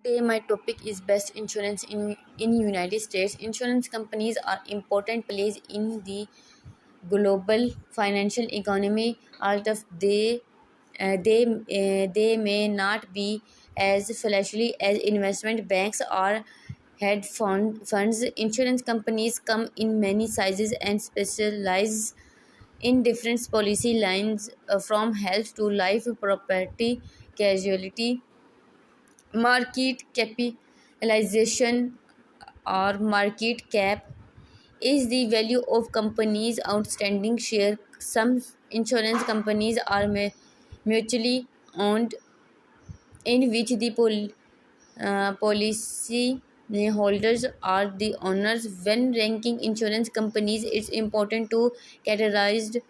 Today my topic is best insurance in United States. Insurance companies are important players in the global financial economy. Although they may not be as flashy as investment banks or funds. Insurance companies come in many sizes and specialize in different policy lines, from health to life, property, casualty. Market capitalization or market cap is the value of company's outstanding share. Some insurance companies are mutually owned, in which the policy holders are the owners. When ranking insurance companies, it's important to categorize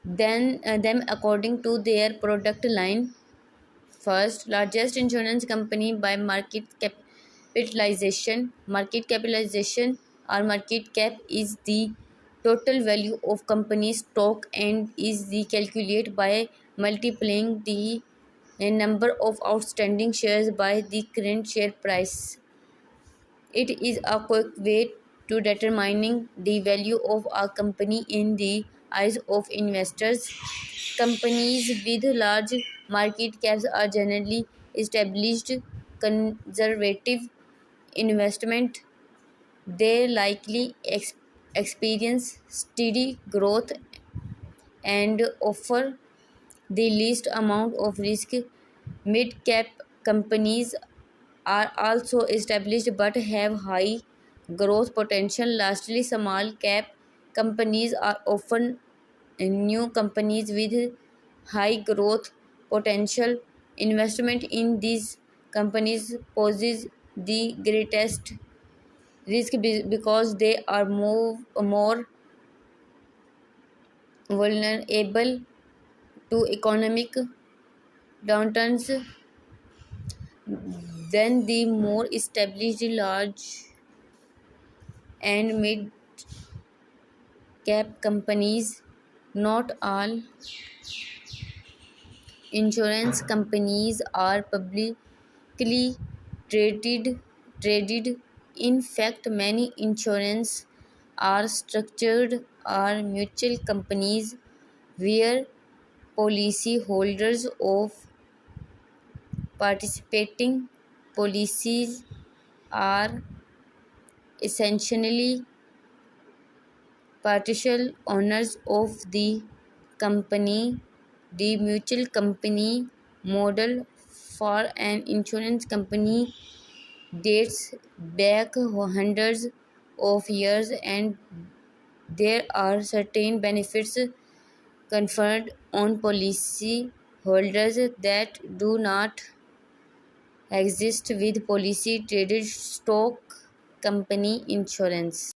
them according to their product line. First, largest insurance company by market capitalization. Market capitalization or market cap is the total value of company's stock and is the calculated by multiplying the number of outstanding shares by the current share price. It is a quick way to determining the value of a company in the eyes of investors. Companies with large market caps are generally established conservative investment. They likely experience steady growth and offer the least amount of risk. Mid cap companies are also established but have high growth potential. Lastly, small cap companies are often new companies with high growth potential. Investment in these companies poses the greatest risk because they are more vulnerable to economic downturns than the more established large and mid cap companies. Not all insurance companies are publicly traded. In fact, many insurance are structured or mutual companies where policy holders of participating policies are essentially partial owners of the company. The mutual company model for an insurance company dates back hundreds of years, and there are certain benefits conferred on policy holders that do not exist with policy traded stock company insurance.